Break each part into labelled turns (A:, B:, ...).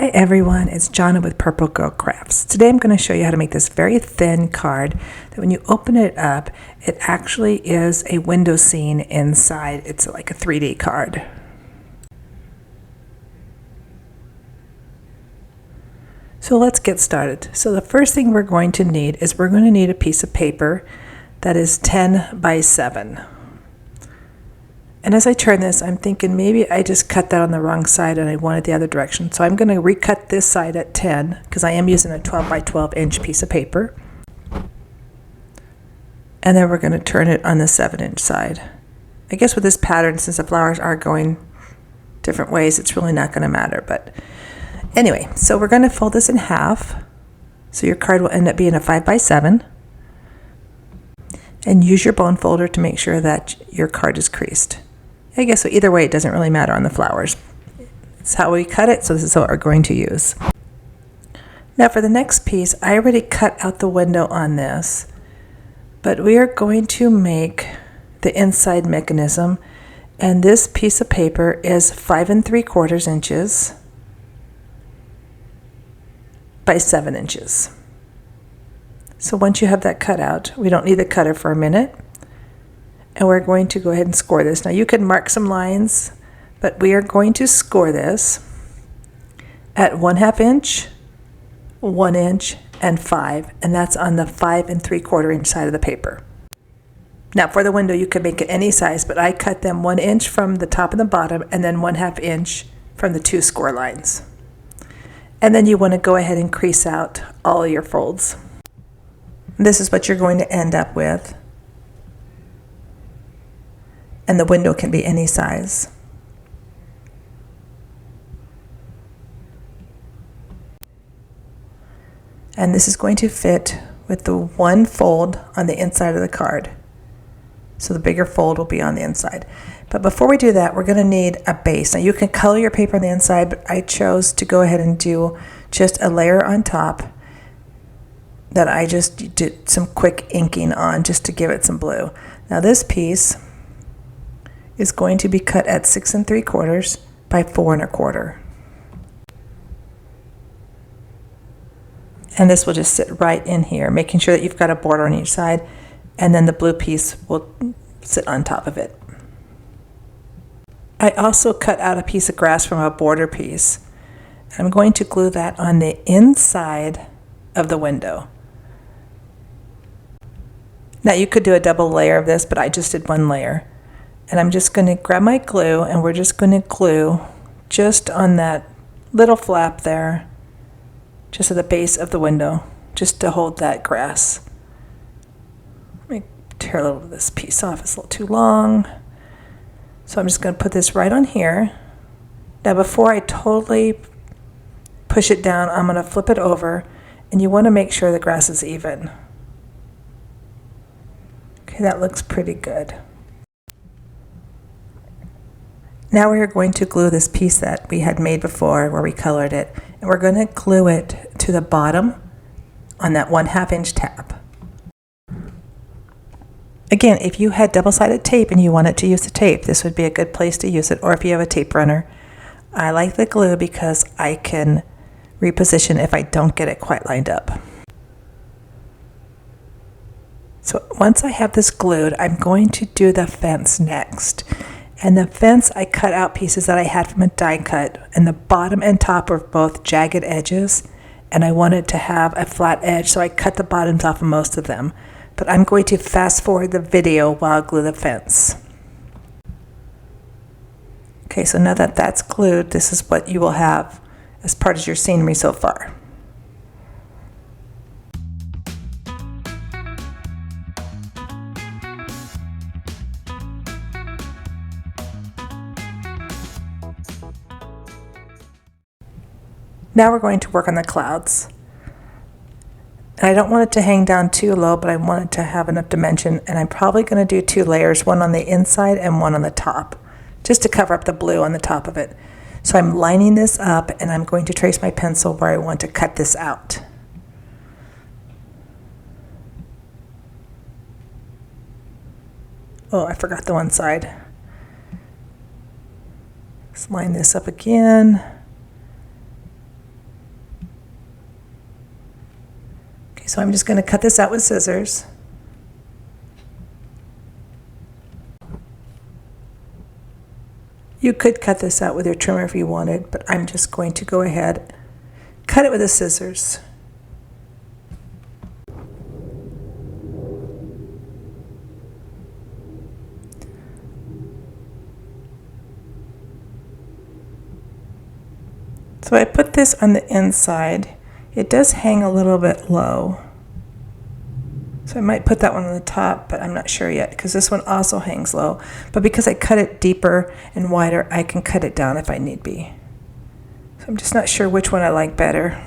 A: Hi everyone, it's Jonna with Purple Girl Crafts. Today I'm going to show you how to make this very thin card that when you open it up, it actually is a window scene inside. It's like a 3D card. So let's get started. So the first thing we're going to need is we're going to need a piece of paper that is 10 by 7. And as I turn this, I'm thinking maybe I just cut that on the wrong side and I want it the other direction. So I'm going to recut this side at 10 because I am using a 12 by 12 inch piece of paper. And then we're going to turn it on the 7-inch side. I guess with this pattern, since the flowers are going different ways, it's really not going to matter. But anyway, so we're going to fold this in half. So your card will end up being a 5 by 7. And use your bone folder to make sure that your card is creased. I guess so either way, it doesn't really matter on the flowers. It's how we cut it, so this is what we're going to use. Now for the next piece, I already cut out the window on this, but we are going to make the inside mechanism, and this piece of paper is 5 3/4 inches by 7 inches. So once you have that cut out, we don't need the cutter for a minute. And we're going to go ahead and score this. Now you can mark some lines, but we are going to score this at 1/2 inch, 1 inch, and 5. And that's on the 5 3/4 inch side of the paper. Now for the window, you can make it any size, but I cut them 1 inch from the top and the bottom, and then 1/2 inch from the 2 score lines. And then you want to go ahead and crease out all of your folds. This is what you're going to end up with. And the window can be any size. And this is going to fit with the one fold on the inside of the card. So the bigger fold will be on the inside. But before we do that, we're going to need a base. Now you can color your paper on the inside, but I chose to go ahead and do just a layer on top that I just did some quick inking on just to give it some blue. Now this piece is going to be cut at 6 3/4 by 4 1/4. And this will just sit right in here, making sure that you've got a border on each side, and then the blue piece will sit on top of it. I also cut out a piece of grass from a border piece. I'm going to glue that on the inside of the window. Now you could do a double layer of this, but I just did one layer. And I'm just going to grab my glue, and we're just going to glue just on that little flap there, just at the base of the window, just to hold that grass. Let me tear a little of this piece off, it's a little too long. So I'm just going to put this right on here. Now before I totally push it down, I'm going to flip it over, and you want to make sure the grass is even. Okay, that looks pretty good. Now we are going to glue this piece that we had made before where we colored it, and we're going to glue it to the bottom on that 1/2 inch tab. Again, if you had double-sided tape and you wanted to use the tape, this would be a good place to use it, or if you have a tape runner. I like the glue because I can reposition if I don't get it quite lined up. So once I have this glued, I'm going to do the fence next. And the fence, I cut out pieces that I had from a die cut, and the bottom and top are both jagged edges, and I wanted to have a flat edge, so I cut the bottoms off of most of them. But I'm going to fast forward the video while I glue the fence. Okay, so now that that's glued, this is what you will have as part of your scenery so far. Now we're going to work on the clouds. And I don't want it to hang down too low, but I want it to have enough dimension, and I'm probably going to do 2 layers, one on the inside and one on the top, just to cover up the blue on the top of it. So I'm lining this up, and I'm going to trace my pencil where I want to cut this out. Oh, I forgot the one side. Let's line this up again. Okay, so I'm just going to cut this out with scissors. You could cut this out with your trimmer if you wanted, but I'm just going to go ahead, cut it with the scissors. So I put this on the inside. It does hang a little bit low. So I might put that one on the top, but I'm not sure yet because this one also hangs low. But because I cut it deeper and wider, I can cut it down if I need be. So I'm just not sure which one I like better.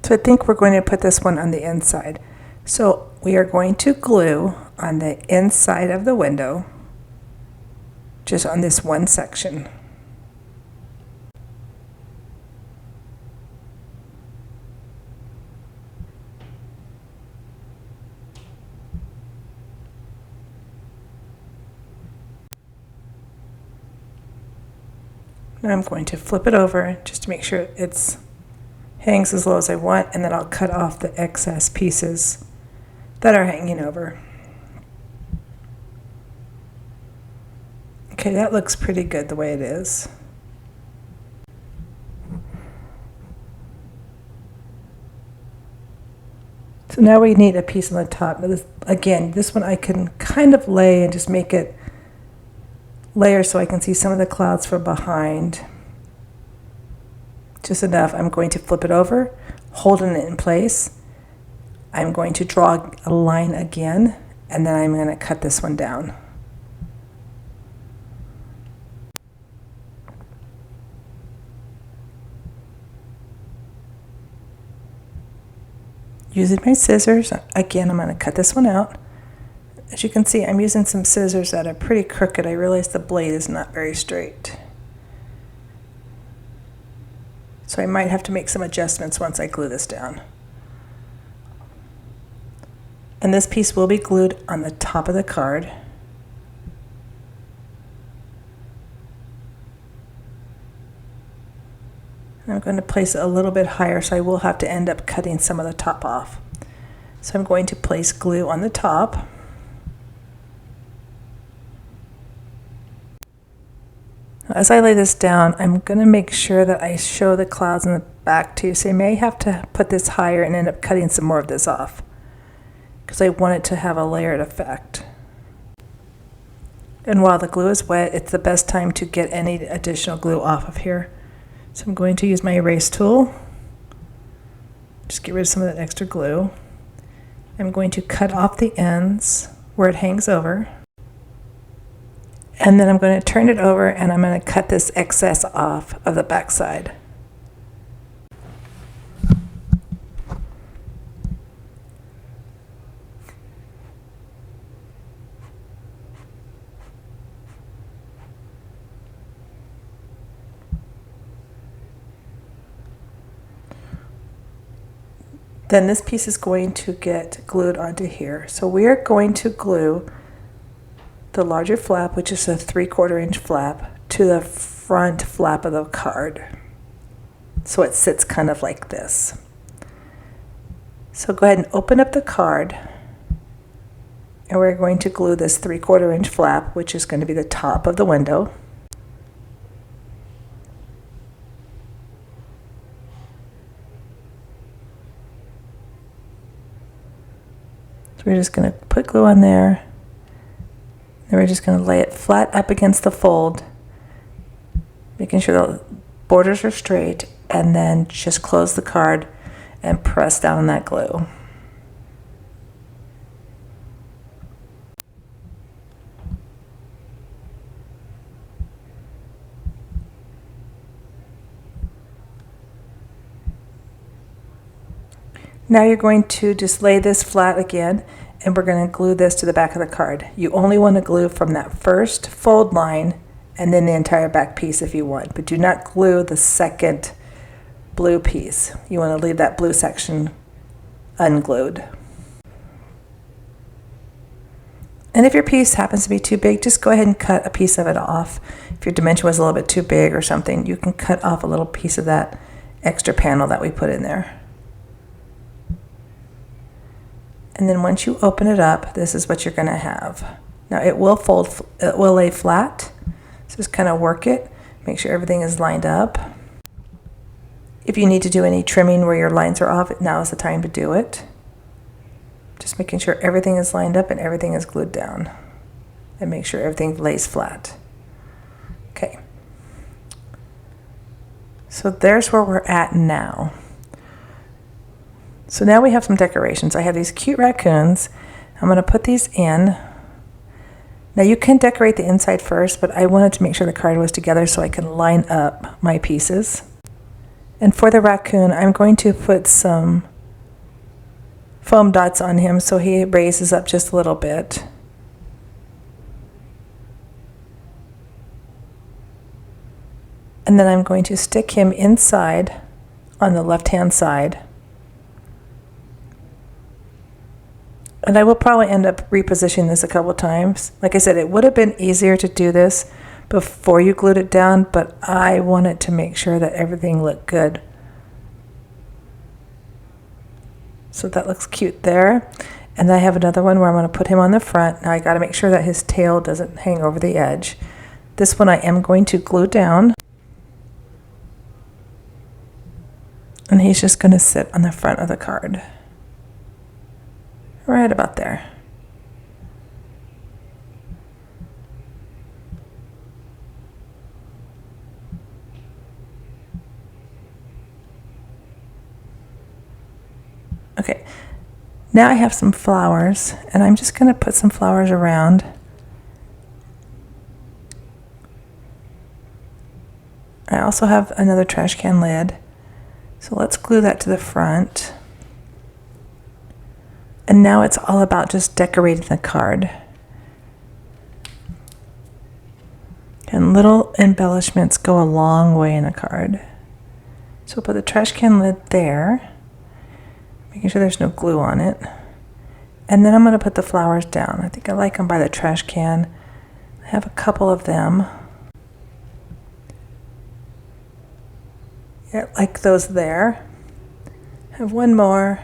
A: So I think we're going to put this one on the inside. So we are going to glue on the inside of the window, just on this one section. And I'm going to flip it over just to make sure it's hangs as low as I want, and then I'll cut off the excess pieces that are hanging over. Okay, that looks pretty good the way it is. So now we need a piece on the top. Now this one I can kind of lay and just make it layer so I can see some of the clouds from behind. Just enough. I'm going to flip it over, holding it in place. I'm going to draw a line again, and then I'm going to cut this one down. Using my scissors, again, I'm going to cut this one out. As you can see, I'm using some scissors that are pretty crooked. I realize the blade is not very straight. So I might have to make some adjustments once I glue this down. And this piece will be glued on the top of the card. And I'm going to place it a little bit higher, so I will have to end up cutting some of the top off. So I'm going to place glue on the top. As I lay this down, I'm going to make sure that I show the clouds in the back too, so I may have to put this higher and end up cutting some more of this off because I want it to have a layered effect. And while the glue is wet, it's the best time to get any additional glue off of here. So I'm going to use my erase tool, just get rid of some of that extra glue. I'm going to cut off the ends where it hangs over. And then I'm going to turn it over and I'm going to cut this excess off of the back side. Then this piece is going to get glued onto here. So we are going to glue the larger flap, which is a 3/4 inch flap, to the front flap of the card. So it sits kind of like this. So go ahead and open up the card, and we're going to glue this 3/4 inch flap, which is going to be the top of the window. So we're just going to put glue on there. Then we're just going to lay it flat up against the fold, making sure the borders are straight, and then just close the card and press down on that glue. Now you're going to just lay this flat again, and we're going to glue this to the back of the card. You only want to glue from that first fold line and then the entire back piece if you want, but do not glue the second blue piece. You want to leave that blue section unglued. And if your piece happens to be too big, just go ahead and cut a piece of it off. If your dimension was a little bit too big or something, you can cut off a little piece of that extra panel that we put in there. And then once you open it up, this is what you're going to have. Now it will fold, it will lay flat. So just kind of work it, make sure everything is lined up. If you need to do any trimming where your lines are off, now is the time to do it. Just making sure everything is lined up and everything is glued down. And make sure everything lays flat. Okay. So there's where we're at now. So now we have some decorations. I have these cute raccoons. I'm going to put these in. Now you can decorate the inside first, but I wanted to make sure the card was together so I can line up my pieces. And for the raccoon, I'm going to put some foam dots on him so he raises up just a little bit. And then I'm going to stick him inside on the left-hand side. And I will probably end up repositioning this a couple times. Like I said, it would have been easier to do this before you glued it down, but I wanted to make sure that everything looked good. So that looks cute there. And I have another one where I'm going to put him on the front. Now I got to make sure that his tail doesn't hang over the edge. This one I am going to glue down. And he's just going to sit on the front of the card. Right about there. Okay, now I have some flowers, and I'm just going to put some flowers around. I also have another trash can lid, so let's glue that to the front. And now it's all about just decorating the card. And little embellishments go a long way in a card. So we'll put the trash can lid there, making sure there's no glue on it. And then I'm going to put the flowers down. I think I like them by the trash can. I have a couple of them. Yeah, like those there. I have one more.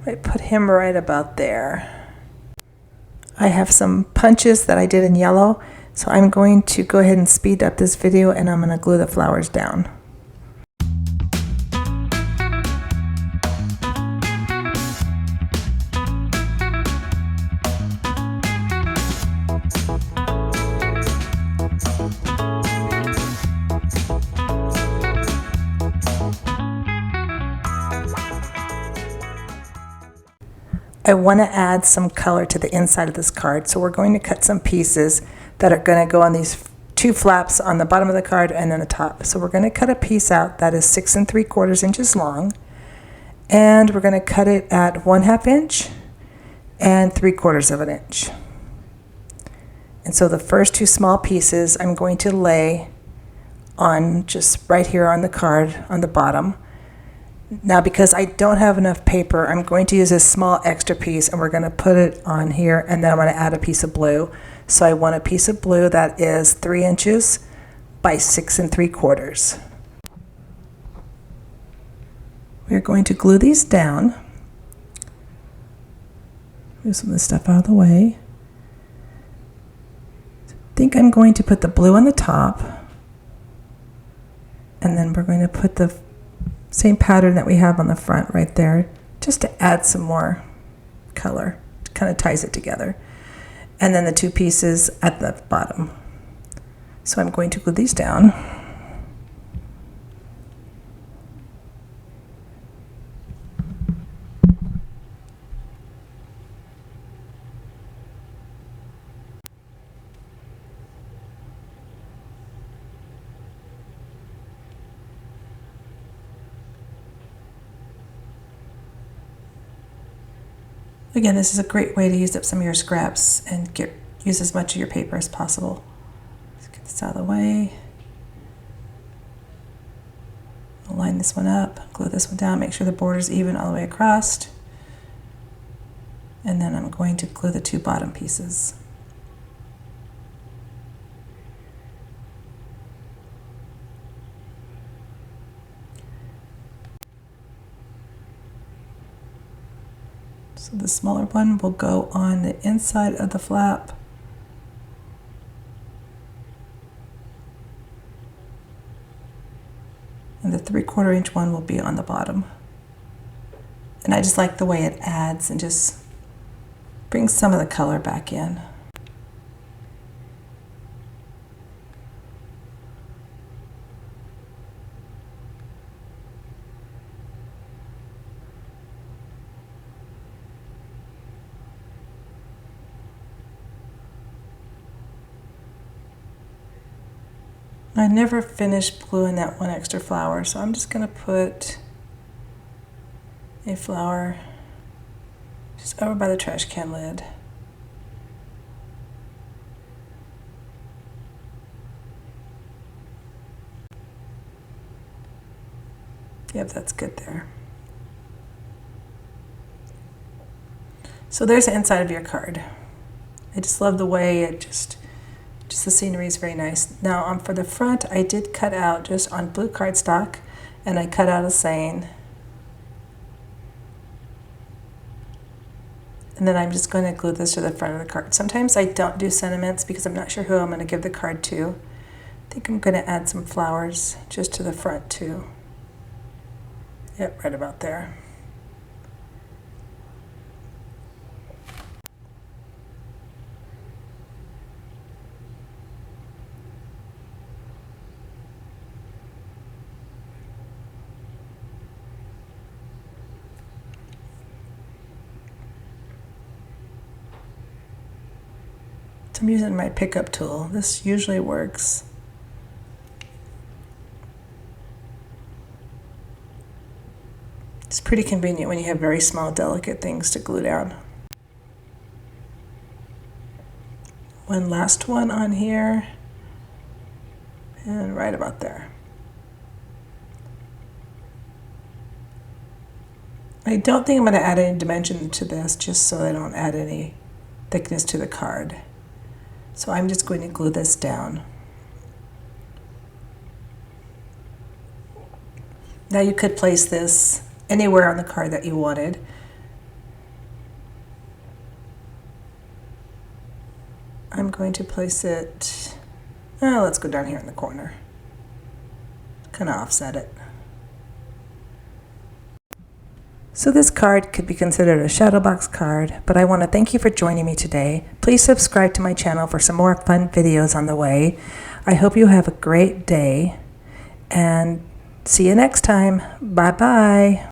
A: I put him right about there. I have some punches that I did in yellow, so I'm going to go ahead and speed up this video and I'm going to glue the flowers down. I want to add some color to the inside of this card, so we're going to cut some pieces that are going to go on these two flaps on the bottom of the card and then the top. So we're going to cut a piece out that is 6 3/4 inches long, and we're going to cut it at 1/2 inch and 3/4 of an inch. And so the first two small pieces I'm going to lay on just right here on the card on the bottom. Now, because I don't have enough paper, I'm going to use a small extra piece and we're going to put it on here, and then I'm going to add a piece of blue. So I want a piece of blue that is 3 inches by 6 3/4. We're going to glue these down. Move some of this stuff out of the way. I think I'm going to put the blue on the top, and then we're going to put the same pattern that we have on the front right there, just to add some more color. It kind of ties it together. And then the two pieces at the bottom. So I'm going to glue these down. Again, this is a great way to use up some of your scraps and use as much of your paper as possible. Let's get this out of the way. I'll line this one up, glue this one down, make sure the border is even all the way across. And then I'm going to glue the two bottom pieces. So the smaller one will go on the inside of the flap. And the 3/4 inch one will be on the bottom. And I just like the way it adds and just brings some of the color back in. I never finished gluing that one extra flower, so I'm just going to put a flower just over by the trash can lid. Yep, that's good there. So there's the inside of your card. I just love the way it just the scenery is very nice. Now for the front, I did cut out just on blue cardstock, and I cut out a saying. And then I'm just going to glue this to the front of the card. Sometimes I don't do sentiments because I'm not sure who I'm going to give the card to. I think I'm going to add some flowers just to the front too. Yep, right about there. I'm using my pickup tool. This usually works. It's pretty convenient when you have very small, delicate things to glue down. One last one on here, and right about there. I don't think I'm going to add any dimension to this, just so I don't add any thickness to the card. So I'm just going to glue this down. Now you could place this anywhere on the card that you wanted. I'm going to place it, let's go down here in the corner. Kind of offset it. So this card could be considered a shadow box card, but I want to thank you for joining me today. Please subscribe to my channel for some more fun videos on the way. I hope you have a great day, and see you next time. Bye-bye.